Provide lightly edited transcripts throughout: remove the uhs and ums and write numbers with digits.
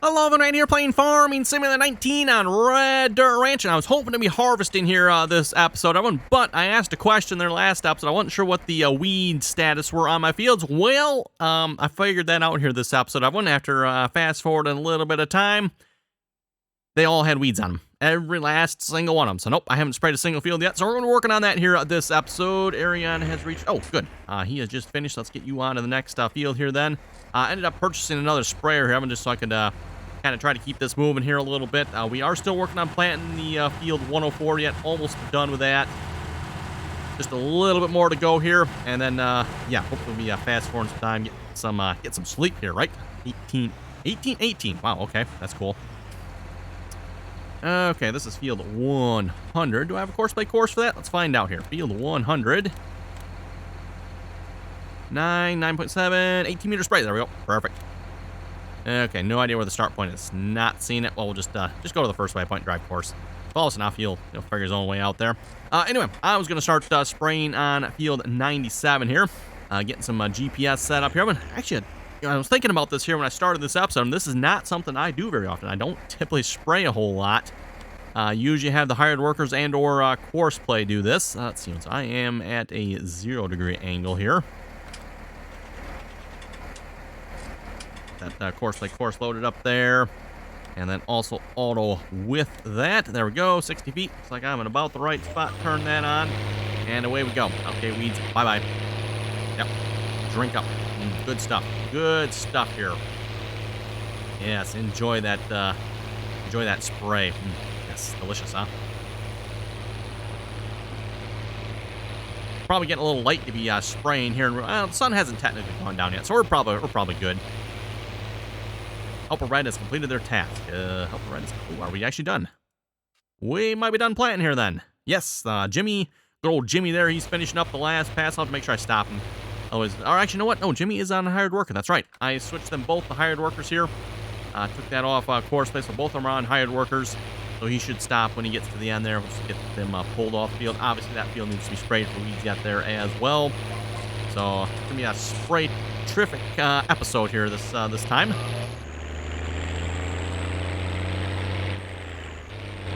Hello, everyone, right here playing Farming Simulator 19 on Red Dirt Ranch, and I was hoping to be harvesting here this episode, but I asked a question there last episode. I wasn't sure what the weed status were on my fields. Well, I figured that out here this episode. I went after fast forward a little bit of time. They all had weeds on them. Every last single one of them. So, nope, I haven't sprayed a single field yet. So, we're going to be working on that here this episode. Arion has reached... Oh, good. He has just finished. Let's get you on to the next field here then. Ended up purchasing another sprayer here, just so I could kind of try to keep this moving here a little bit. We are still working on planting the field 104 yet. Almost done with that. Just a little bit more to go here. And then, yeah, hopefully we fast forward some time, get some sleep here, right? 18. Wow, okay. That's cool. Okay, this is field 100. Do I have a course by course for that? Let's find out here. Field 100. 9.7, 18 meter spray. There we go. Perfect. Okay, no idea where the start point is. Not seeing it. Well, we'll just go to the first waypoint drive course. Close enough. He'll figure his own way out there. Anyway, I was going to start spraying on field 97 here. Getting some GPS set up here. Actually, I was thinking about this here when I started this episode, and this is not something I do very often. I don't typically spray a whole lot. Usually have the hired workers and or course play do this. Let's see. So I am at a 0-degree angle here. That course play course loaded up there. And then also auto with that. There we go. 60 feet. Looks like I'm in about the right spot. Turn that on. And away we go. Okay, weeds. Bye-bye. Yep. Drink up. Good stuff. Good stuff here. Yes, enjoy that spray. Yes, delicious, huh? Probably getting a little late to be spraying here. The sun hasn't technically gone down yet, so we're probably good. Helper Red has completed their task. Helper Red is... Ooh, are we actually done? We might be done planting here then. Yes, Jimmy, good old Jimmy there, he's finishing up the last pass. I'll have to make sure I stop him. Or actually, you know what? No, Jimmy is on a hired worker. That's right. I switched them both to hired workers here. Took that off course place, so both of them are on hired workers. So he should stop when he gets to the end there. We'll just get them pulled off the field. Obviously, that field needs to be sprayed for weeds yet there as well. So it's gonna be a spray-terrific episode here this time.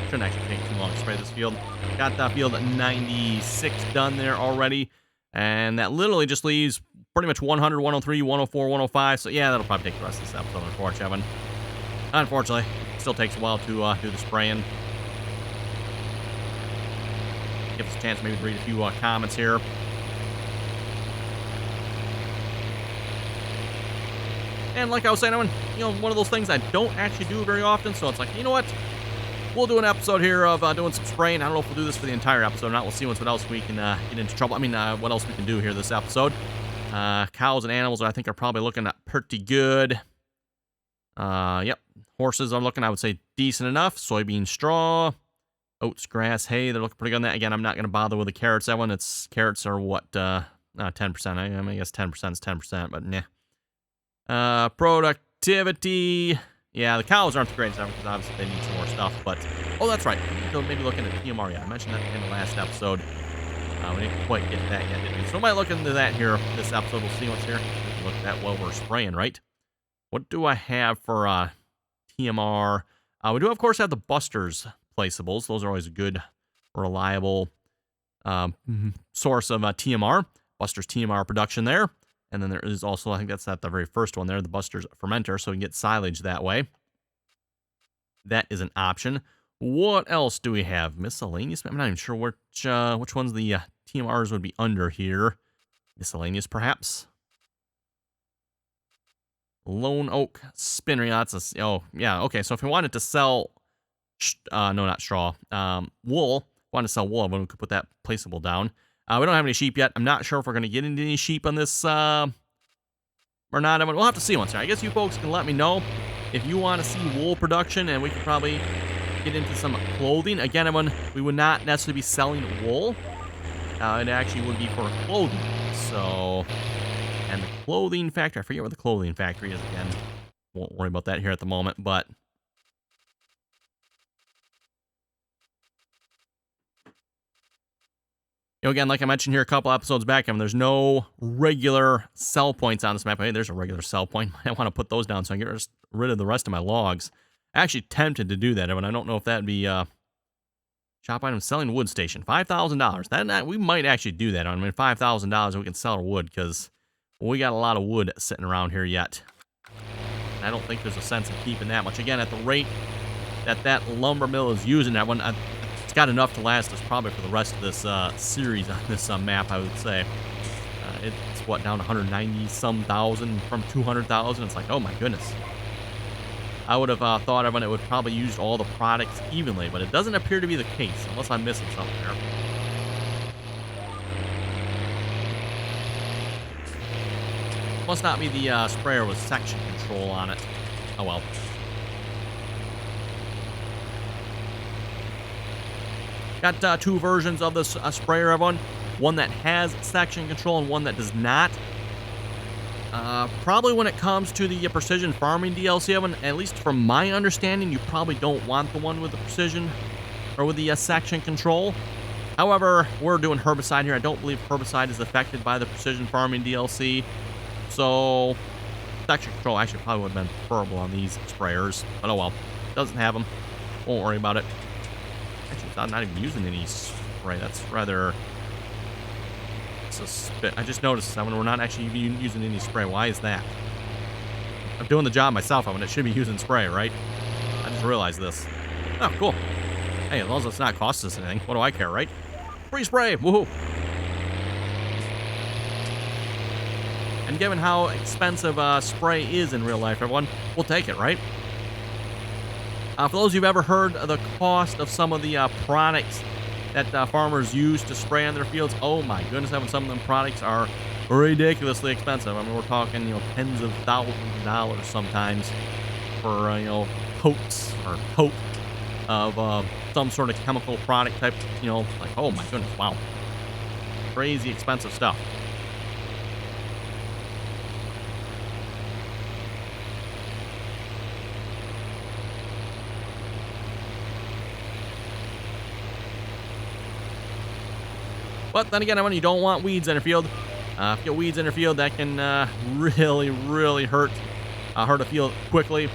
Shouldn't actually take too long to spray this field. Got that field at 96 done there already. And that literally just leaves pretty much 100, 103, 104, 105. So, yeah, that'll probably take the rest of this episode, unfortunately. Unfortunately, it still takes a while to do the spraying. Give us a chance maybe to read a few comments here. And like I was saying, one of those things I don't actually do very often. So it's like, you know what? We'll do an episode here of doing some spraying. I don't know if we'll do this for the entire episode or not. We'll see what else we can get into trouble. What else we can do here this episode. Cows and animals, I think, are probably looking pretty good. Yep. Horses are looking, I would say, decent enough. Soybean straw. Oats, grass, hay. They're looking pretty good on that. Again, I'm not going to bother with the carrots. That one, carrots are what? 10%. I guess 10% is 10%, but nah. Productivity... Yeah, the cows aren't the greatest ever because obviously they need some more stuff, but... Oh, that's right. Maybe looking at TMR, yeah. I mentioned that in the last episode. We didn't quite get to that yet, did we? So we might look into that here this episode. We'll see what's here. We can look at that while we're spraying, right? What do I have for TMR? We do, of course, have the Busters placeables. Those are always a good, reliable source of TMR. Busters TMR production there. And then there is also, I think that's not the very first one there, the Buster's fermenter, so we can get silage that way. That is an option. What else do we have? Miscellaneous? I'm not even sure which ones the TMRs would be under here. Miscellaneous, perhaps? Lone Oak Spinnery. Oh, yeah, okay. So if we wanted to sell, no, not straw, wool, wanted to sell wool, then we could put that placeable down. We don't have any sheep yet. I'm not sure if we're going to get into any sheep on this or not. We'll have to see once. I guess you folks can let me know if you want to see wool production, and we could probably get into some clothing. Again, we would not necessarily be selling wool. It actually would be for clothing. So, and the clothing factory, I forget where the clothing factory is again. Won't worry about that here at the moment, but... You know, again, like I mentioned here a couple episodes back, there's no regular sell points on this map. Hey, there's a regular sell point. I want to put those down so I can get rid of the rest of my logs. Actually tempted to do that, Evan. I don't know if that'd be shop item selling wood station, $5,000. That we might actually do that. I mean, $5,000 we can sell our wood because we got a lot of wood sitting around here yet. And I don't think there's a sense of keeping that much. Again, at the rate that lumber mill is using that one, it's got enough to last us probably for the rest of this series on this map, I would say. It's what, down 190-some thousand from 200,000. It's like, oh my goodness. I would have thought of when it would probably use all the products evenly, but it doesn't appear to be the case, unless I'm missing something there. Must not be the sprayer with section control on it. Oh well. Got two versions of this sprayer, everyone. One that has section control and one that does not. Probably when it comes to the precision farming DLC, Evan, at least from my understanding, you probably don't want the one with the precision or with the section control. However, we're doing herbicide here. I don't believe herbicide is affected by the precision farming DLC. So, section control actually probably would have been preferable on these sprayers. But oh well, doesn't have them. Won't worry about it. Actually, I'm not even using any spray. That's rather... I just noticed that when we're not actually using any spray. Why is that? I'm doing the job myself. I mean, it should be using spray, right? I just realized this. Oh, cool. Hey, as long as it's not costing us anything, what do I care, right? Free spray! Woohoo! And given how expensive spray is in real life, everyone, we'll take it, right? For those who've ever heard of the cost of some of the products that farmers use to spray on their fields, oh my goodness, some of them products are ridiculously expensive. I mean, we're talking, tens of thousands of dollars sometimes for, coats or coat of some sort of chemical product type, like, oh my goodness, wow. Crazy expensive stuff. But then again, when you don't want weeds in your field, if you get weeds in your field, that can really, really hurt a field quickly.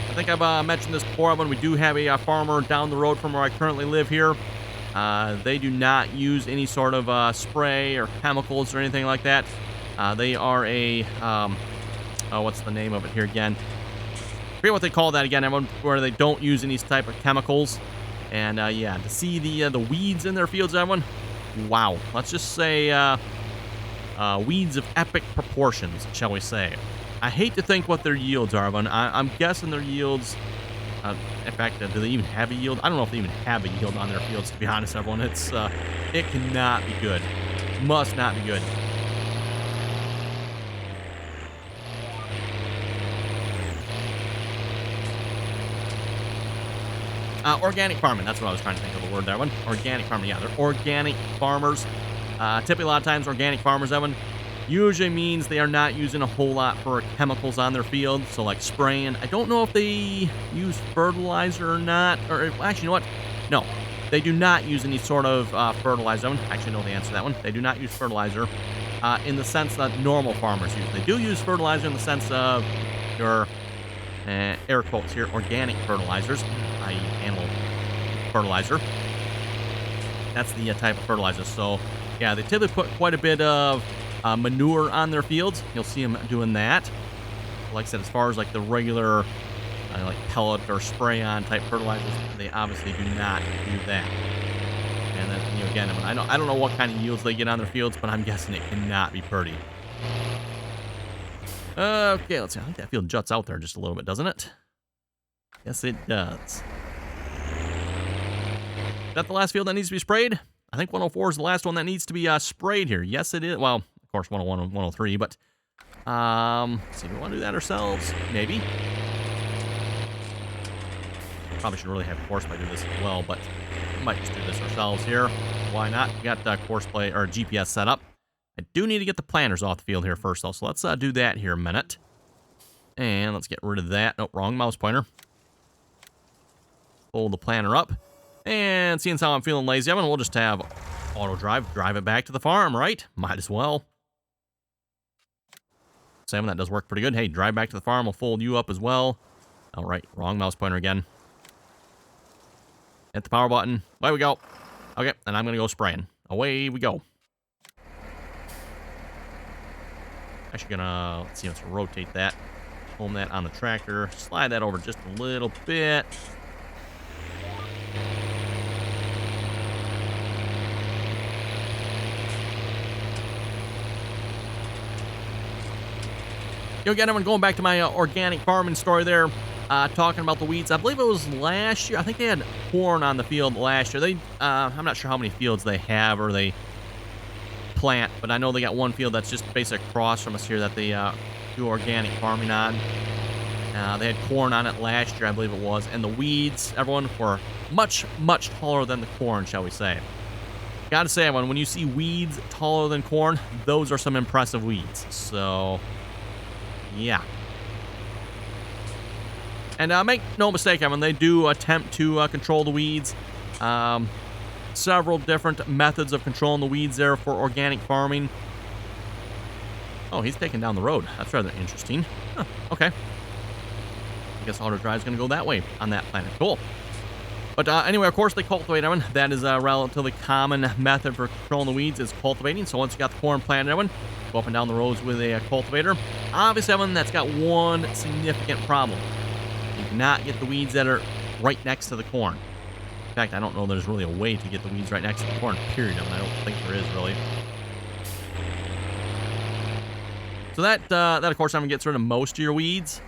I think I've mentioned this before when we do have a farmer down the road from where I currently live here. They do not use any sort of spray or chemicals or anything like that. They are a, what's the name of it here again? I forget what they call that again, where they don't use any type of chemicals. And yeah, to see the weeds in their fields, everyone, wow. Let's just say weeds of epic proportions, shall we say. I hate to think what their yields are, but I'm guessing their yields... in fact, do they even have a yield? I don't know if they even have a yield on their fields, to be honest, everyone. It's, it cannot be good. Must not be good. Organic farming, that's what I was trying to think of the word there, one. Organic farming, yeah, they're organic farmers. Typically, a lot of times, organic farmers, Evan, usually means they are not using a whole lot for chemicals on their field, so like spraying. I don't know if they use fertilizer or not, or actually, you know what? No, they do not use any sort of fertilizer. I actually know the answer to that one. They do not use fertilizer in the sense that normal farmers use. They do use fertilizer in the sense of your, air quotes here, organic fertilizers, i.e. animal fertilizer. That's the type of fertilizer. So, yeah, they typically put quite a bit of manure on their fields. You'll see them doing that. Like I said, as far as like the regular like pellet or spray on type fertilizers, they obviously do not do that. And then again, I don't know what kind of yields they get on their fields, but I'm guessing it cannot be pretty. Okay, let's see. I think that field juts out there just a little bit, doesn't it? Yes, it does. Is that the last field that needs to be sprayed? I think 104 is the last one that needs to be sprayed here. Yes, it is. Well, of course, 101 and 103, but let's see, do we want to do that ourselves? Maybe. Probably should really have course play do this as well, but we might just do this ourselves here. Why not? We got course play or GPS set up. I do need to get the planters off the field here first, though, so let's do that here a minute. And let's get rid of that. Nope, wrong mouse pointer. Pull the planter up. And seeing how I'm feeling lazy, we'll just have auto drive it back to the farm, right? Might as well. 7, that does work pretty good. Hey, drive back to the farm. We'll fold you up as well. All right, wrong mouse pointer again. Hit the power button. Away we go. Okay, and I'm going to go spraying. Away we go. Actually gonna, let's see, let's rotate that. Home that on the tractor. Slide that over just a little bit. Again, everyone, going back to my organic farming story there, talking about the weeds. I believe it was last year. I think they had corn on the field last year. I'm not sure how many fields they have or they plant, but I know they got one field that's just basically across from us here that they do organic farming on. They had corn on it last year, I believe it was, and the weeds, everyone, were much, much taller than the corn, shall we say. Gotta say, everyone, when you see weeds taller than corn, those are some impressive weeds. So, yeah. And make no mistake, everyone, they do attempt to control the weeds. Several different methods of controlling the weeds there for organic farming. Oh, he's taking down the road. That's rather interesting. Huh, okay. I guess auto drive is going to go that way on that planet. Cool. But anyway, of course, they cultivate, everyone. That is a relatively common method for controlling the weeds is cultivating. So once you got the corn planted, everyone, go up and down the rows with a cultivator. Obviously, everyone, that's got one significant problem. You cannot get the weeds that are right next to the corn. In fact, I don't know there's really a way to get the weeds right next to the corn, period. I don't think there is, really. So that of course, I'm going to get rid of most of your weeds.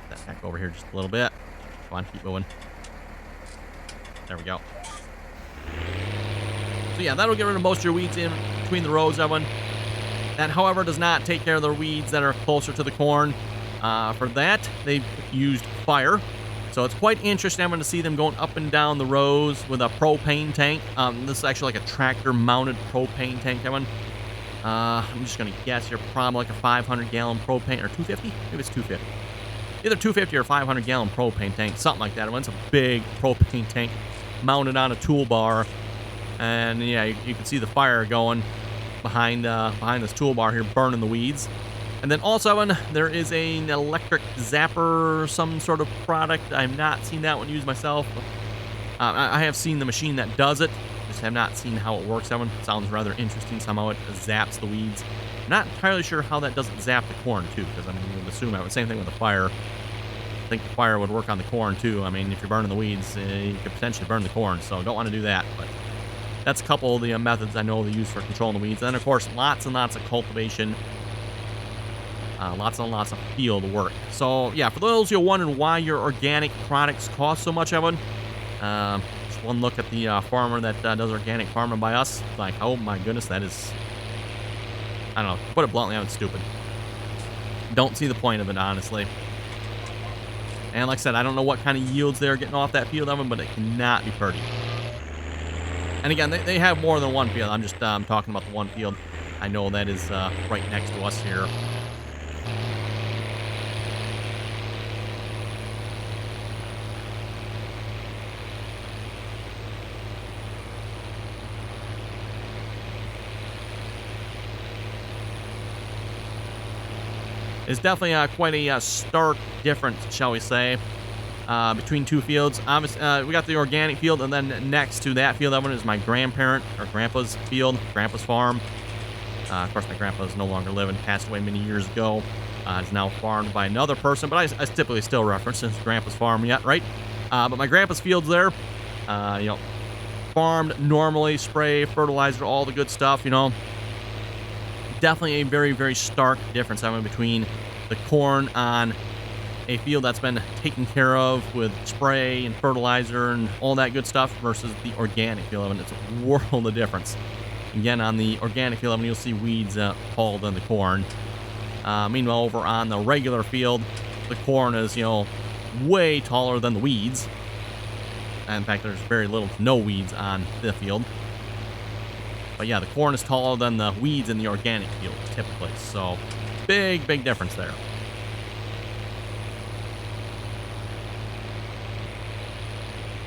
Get that back over here just a little bit. Come on, keep moving. There we go. So yeah, that'll get rid of most of your weeds in between the rows, everyone. That, however, does not take care of the weeds that are closer to the corn. For that, they've used fire. So it's quite interesting, everyone, to see them going up and down the rows with a propane tank. This is actually like a tractor-mounted propane tank, everyone. I'm just going to guess here, probably like a 500-gallon propane, or 250? Maybe it's 250. Either 250 or 500-gallon propane tank, something like that. It's a big propane tank mounted on a toolbar. And yeah, you can see the fire going behind this toolbar here, burning the weeds. And then also, there is an electric zapper, some sort of product. I have not seen that one used myself. I have seen the machine that does it. Just have not seen how it works. That one sounds rather interesting. Somehow it zaps the weeds. I'm not entirely sure how that doesn't zap the corn, too, because I mean, you would assume that would, same thing with the fire. I think the fire would work on the corn, too. I mean, if you're burning the weeds, you could potentially burn the corn, so don't want to do that. But that's a couple of the methods I know they use for controlling the weeds. And then, of course, lots and lots of cultivation. Lots and lots of field work. So, yeah, for those who are wondering why your organic products cost so much, everyone, just one look at the farmer that does organic farming by us. Like, oh my goodness, that is, I don't know, to put it bluntly, I'm stupid. Don't see the point of it, honestly. And like I said, I don't know what kind of yields they're getting off that field of them, but it cannot be pretty. And again, they have more than one field. I'm just talking about the one field. I know that is right next to us here. It's definitely quite a stark difference, shall we say, between two fields. Obviously, we got the organic field, and then next to that field, that one is my grandparent or grandpa's field, grandpa's farm. Of course, my grandpa is no longer living, passed away many years ago. It's now farmed by another person, but I typically still reference his grandpa's farm yet, right? But my grandpa's field's there, you know, farmed normally, spray, fertilizer, all the good stuff, you know. Definitely a very, very stark difference, I mean, between the corn on a field that's been taken care of with spray and fertilizer and all that good stuff versus the organic field. I mean, it's a world of difference. Again, on the organic field, I mean, you'll see weeds taller than the corn. Meanwhile, over on the regular field, the corn is, you know, way taller than the weeds. And in fact, there's very little to no weeds on the field. But yeah, the corn is taller than the weeds in the organic field, typically. So, big difference there.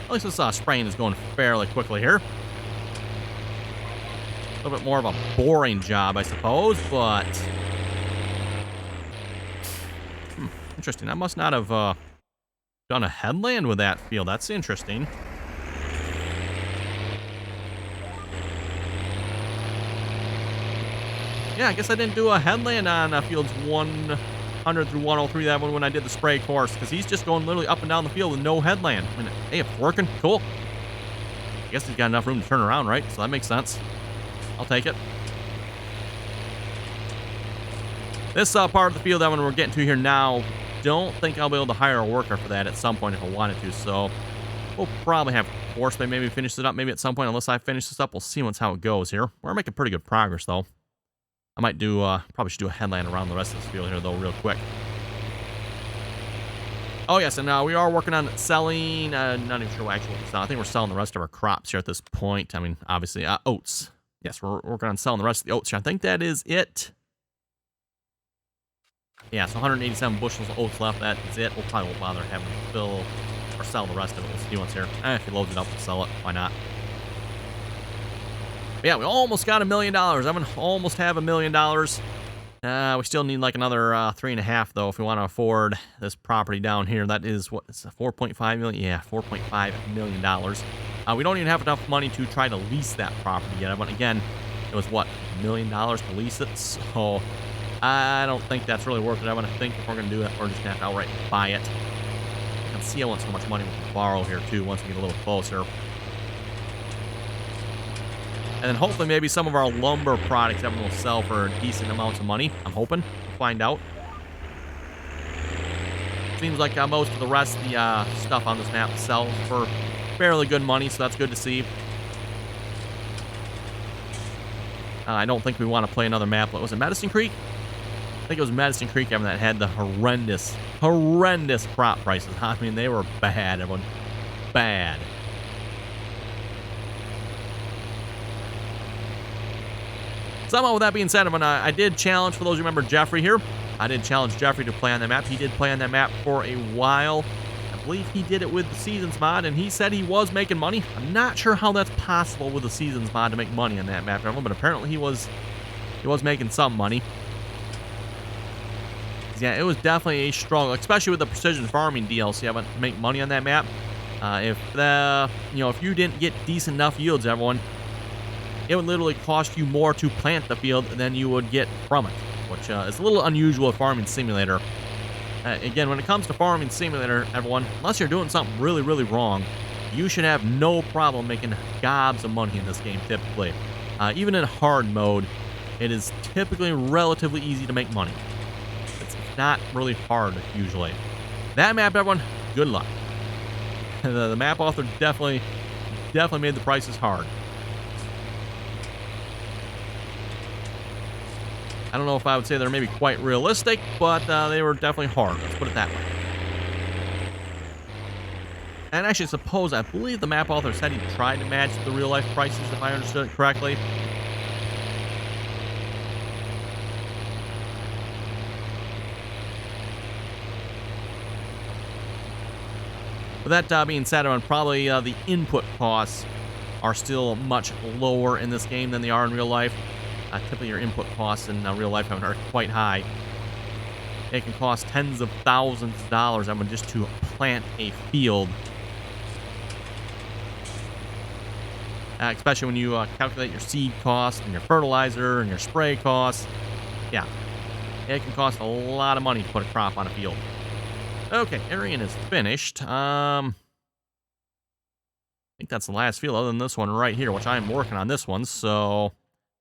At least this spraying is going fairly quickly here. A little bit more of a boring job, I suppose, but... interesting. I must not have done a headland with that field. That's interesting. Yeah, I guess I didn't do a headland on fields 100 through 103 that one when I did the spray course, because he's just going literally up and down the field with no headland. I mean, hey, if it's working, cool. I guess he's got enough room to turn around, right? So that makes sense. I'll take it. This part of the field that one we're getting to here now, don't think I'll be able to hire a worker for that at some point if I wanted to, so we'll probably have Horseman maybe finish it up maybe at some point. Unless I finish this up, we'll see how it goes here. We're making pretty good progress, though. I might do, probably should do a headland around the rest of this field here, though, real quick. Oh, yes, and we are working on selling, not even sure actually what we're selling. I think we're selling the rest of our crops here at this point. I mean, obviously, oats. Yes, we're working on selling the rest of the oats here. I think that is it. Yeah, so 187 bushels of oats left. That is it. We'll probably won't bother having to fill or sell the rest of it. We'll see once here. If he loads it up, we'll sell it. Why not? But yeah, we almost got $1 million. I'm gonna almost have $1 million. We still need like another 3.5 though if we want to afford this property down here. That is what? It's 4.5 million. Yeah, 4.5 million dollars. We don't even have enough money to try to lease that property yet. But again, it was what, $1 million to lease it. So I don't think that's really worth it. I'm gonna think if we're gonna do it, we're just gonna have to outright buy it. You can see I want so much money we can borrow here too once we get a little closer. And then hopefully maybe some of our lumber products that will sell for decent amounts of money. I'm hoping. We'll find out. Seems like most of the rest of the stuff on this map sells for fairly good money, so that's good to see. I don't think we want to play another map. What was it, Medicine Creek? I think it was Medicine Creek that had the horrendous crop prices. I mean, they were bad, everyone. Bad. Somehow, with that being said, I did challenge, for those who remember Jeffrey here, I did challenge Jeffrey to play on that map. He did play on that map for a while. I believe he did it with the Seasons mod, and he said he was making money. I'm not sure how that's possible with the Seasons mod to make money on that map, but apparently he was making some money. Yeah, it was definitely a struggle, especially with the precision farming DLC. I went to make money on that map. If you didn't get decent enough yields, everyone, it would literally cost you more to plant the field than you would get from it, which is a little unusual with Farming Simulator. Again, when it comes to Farming Simulator, everyone, unless you're doing something really, really wrong, you should have no problem making gobs of money in this game, typically. Even in hard mode, it is typically relatively easy to make money. It's not really hard, usually. That map, everyone, good luck. The map author definitely made the prices hard. I don't know if I would say they're maybe quite realistic, but they were definitely hard. Let's put it that way. And actually, I believe the map author said he tried to match the real-life prices, if I understood it correctly. With that being said, probably the input costs are still much lower in this game than they are in real life. Typically, your input costs in real life are quite high. It can cost tens of thousands of dollars just to plant a field. Especially when you calculate your seed costs and your fertilizer and your spray costs. Yeah, it can cost a lot of money to put a crop on a field. Okay, Arian is finished. I think that's the last field other than this one right here, which I'm working on this one, so...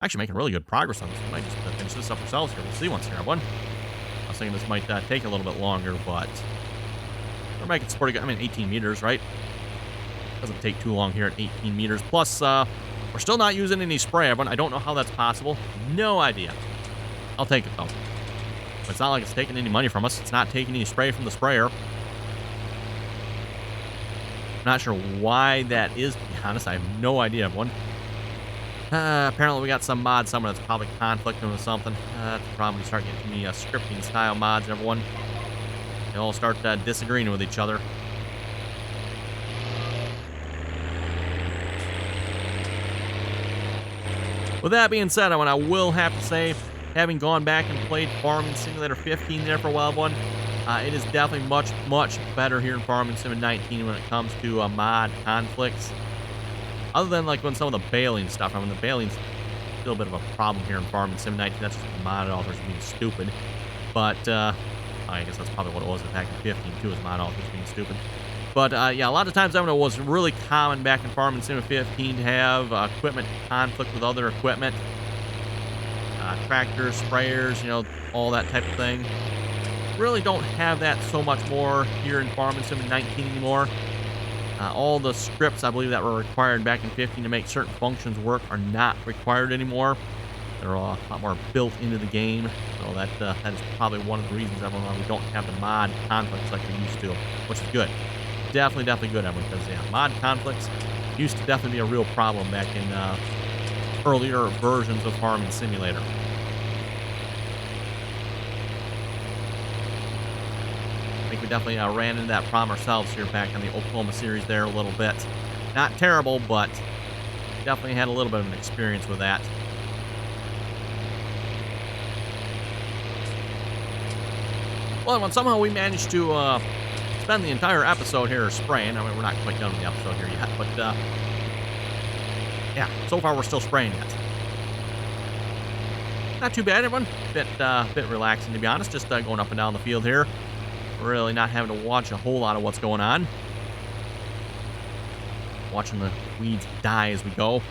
Actually making really good progress on this. We might just finish this up ourselves here. We'll see once here, everyone. I was thinking this might take a little bit longer, but we're making it's pretty good. I mean, 18 meters, right? Doesn't take too long here at 18 meters. Plus, we're still not using any spray, everyone. I don't know how that's possible. No idea. I'll take it, though. But it's not like it's taking any money from us. It's not taking any spray from the sprayer. I'm not sure why that is, to be honest. I have no idea, everyone. Apparently we got some mod somewhere that's probably conflicting with something. That's the problem when you start getting too many scripting style mods, everyone. They all start disagreeing with each other. With that being said, I will have to say, having gone back and played Farming Simulator 15 there for a while, everyone, it is definitely much, much better here in Farming Sim 19 when it comes to mod conflicts. Other than like when some of the baling stuff, the baling's still a bit of a problem here in Farming Sim 19. That's just the mod authors being stupid. But I guess that's probably what it was back in 15 too, is mod authors being stupid. But yeah, a lot of times it was really common back in Farming Sim 15 to have equipment conflict with other equipment. Tractors, sprayers, you know, all that type of thing. Really don't have that so much more here in Farming Sim 19 anymore. All the scripts, I believe, that were required back in 15 to make certain functions work are not required anymore. They're a lot more built into the game. So that is probably one of the reasons everyone we don't have the mod conflicts like we used to, which is good. Definitely good, everyone, because yeah, mod conflicts used to definitely be a real problem back in earlier versions of Farming Simulator. I think we definitely ran into that problem ourselves here back on the Oklahoma series there a little bit. Not terrible, but definitely had a little bit of an experience with that. Well, when somehow we managed to spend the entire episode here spraying. I mean, we're not quite done with the episode here yet, but yeah, so far we're still spraying it. Not too bad, everyone. Bit relaxing, to be honest. Just going up and down the field here. Really not having to watch a whole lot of what's going on. Watching the weeds die as we go.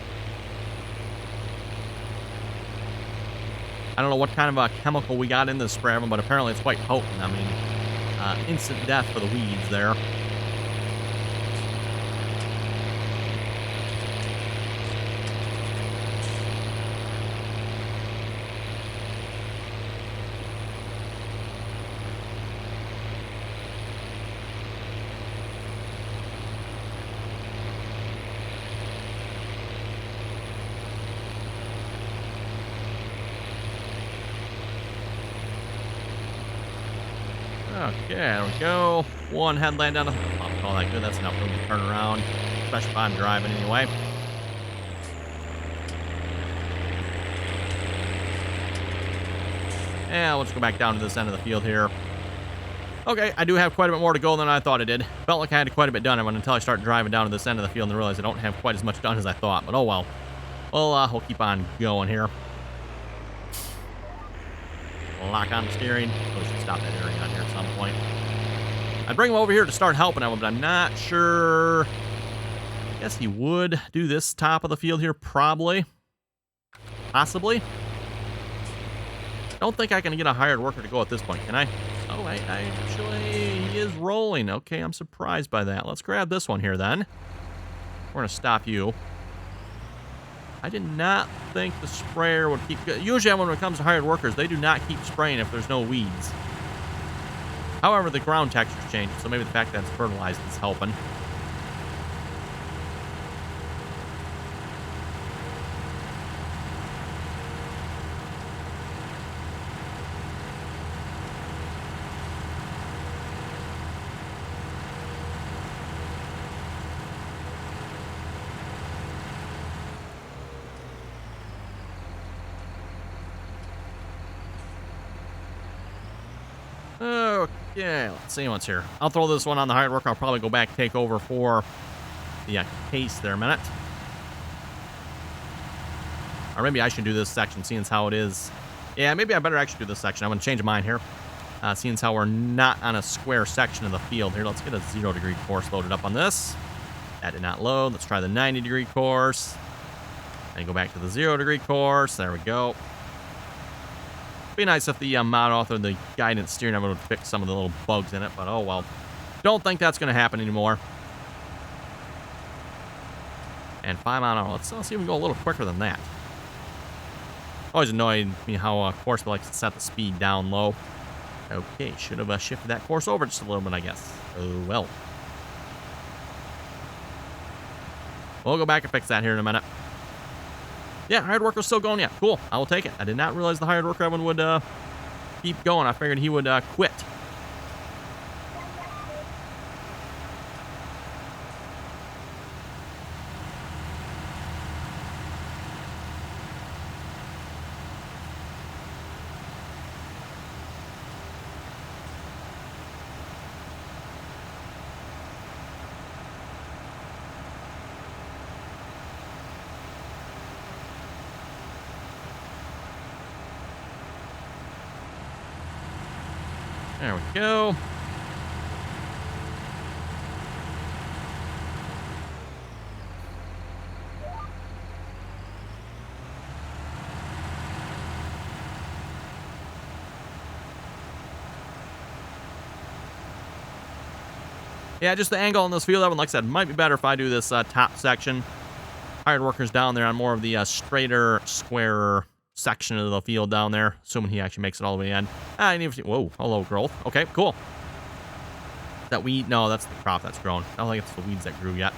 I don't know what kind of a chemical we got in this spray, but apparently it's quite potent. I mean, instant death for the weeds there. Okay, there we go. One headland down the... I'll call that good. That's enough room to turn around, especially if I'm driving anyway. Yeah, let's go back down to this end of the field here. Okay, I do have quite a bit more to go than I thought I did. Felt like I had quite a bit done until I started driving down to this end of the field and realized I don't have quite as much done as I thought. But oh well. Well, we'll keep on going here. Lock on the steering. Probably should stop that area on here at some point. I'd bring him over here to start helping him, but I'm not sure. I guess he would do this top of the field here, probably. Possibly. Don't think I can get a hired worker to go at this point, can I? Oh, actually, he is rolling. Okay, I'm surprised by that. Let's grab this one here, then. We're going to stop you. I did not think the sprayer would keep... Usually when it comes to hired workers, they do not keep spraying if there's no weeds. However, the ground texture's changed, so maybe the fact that it's fertilized is helping. Okay, let's see what's here. I'll throw this one on the hired worker. I'll probably go back, take over for the case there a minute. Or maybe I should do this section, seeing as how it is. Yeah, maybe I better actually do this section. I'm going to change mine here. Seeing as how we're not on a square section of the field here. Let's get a 0-degree course loaded up on this. That did not load. Let's try the 90-degree course. And go back to the 0-degree course. There we go. Be nice if the mod author, the guidance steering, would fix some of the little bugs in it, but oh well. Don't think that's going to happen anymore. And 5 mile an hour. Let's see if we can go a little quicker than that. Always annoyed me how Course likes to set the speed down low. Okay, should have shifted that course over just a little bit, I guess. Oh well. We'll go back and fix that here in a minute. Yeah, hired worker's still going. Yeah, cool. I will take it. I did not realize the hired worker would keep going. I figured he would quit. There we go. Yeah, just the angle on this field, that one, like I said, might be better if I do this top section. Hired workers down there on more of the straighter, squarer section of the field down there, assuming he actually makes it all the way in. Whoa, hello, growth. Okay, cool. That weed? No, that's the crop that's grown. I don't think it's the weeds that grew yet.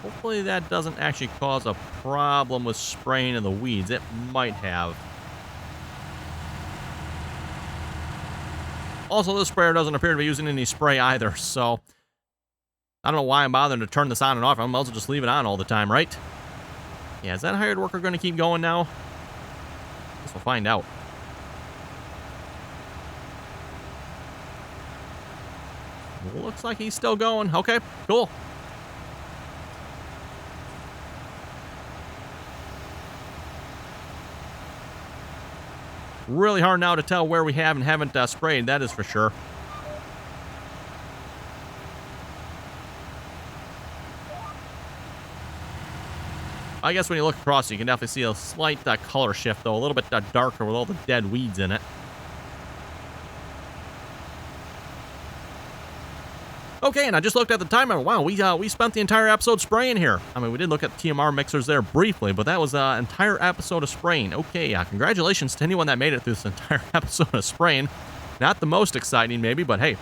Hopefully that doesn't actually cause a problem with spraying of the weeds. It might have. Also, this sprayer doesn't appear to be using any spray either, so I don't know why I'm bothering to turn this on and off. I might as well just leave it on all the time, right? Yeah, is that hired worker going to keep going now? Guess we'll find out. Looks like he's still going. Okay, cool. Really hard now to tell where we have and haven't sprayed, that is for sure. I guess when you look across, you can definitely see a slight color shift, though. A little bit darker with all the dead weeds in it. Okay, and I just looked at the timer. Wow, we spent the entire episode spraying here. I mean, we did look at TMR mixers there briefly, but that was an entire episode of spraying. Okay, congratulations to anyone that made it through this entire episode of spraying. Not the most exciting, maybe, but hey,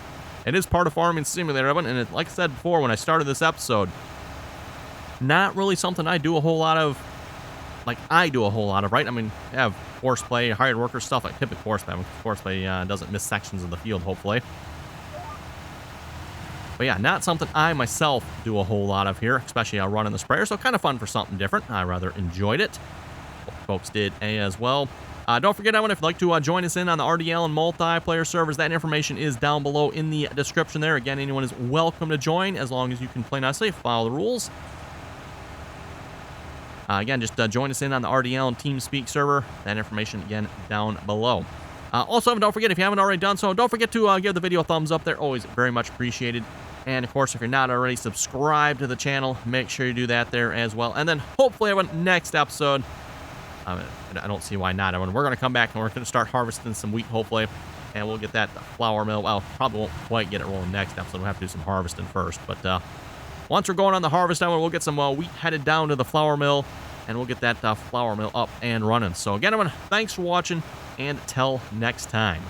it is part of Farming Simulator, and like I said before when I started this episode, not really something I do a whole lot of, right? I mean, I have horseplay, hired workers, stuff like typical horseplay. Horseplay doesn't miss sections of the field, hopefully. But yeah, not something I myself do a whole lot of here, especially running the sprayer, so kind of fun for something different. I rather enjoyed it. Hope folks did as well. Don't forget, everyone, if you'd like to join us in on the RDAllen multiplayer servers, that information is down below in the description there. Again, anyone is welcome to join as long as you can play nicely, follow the rules. Again, just join us in on the RDAllen TeamSpeak server. That information, again, down below. Also, don't forget, if you haven't already done so, don't forget to give the video a thumbs up there. Always very much appreciated. And, of course, if you're not already subscribed to the channel, make sure you do that there as well. And then, hopefully, next episode, I don't see why not. We're going to come back and we're going to start harvesting some wheat, hopefully. And we'll get that flour mill. Well, probably won't quite get it rolling next episode. We'll have to do some harvesting first. But once we're going on the harvest hour, we'll get some wheat headed down to the flour mill. And we'll get that flour mill up and running. So, again, everyone, thanks for watching. And till next time.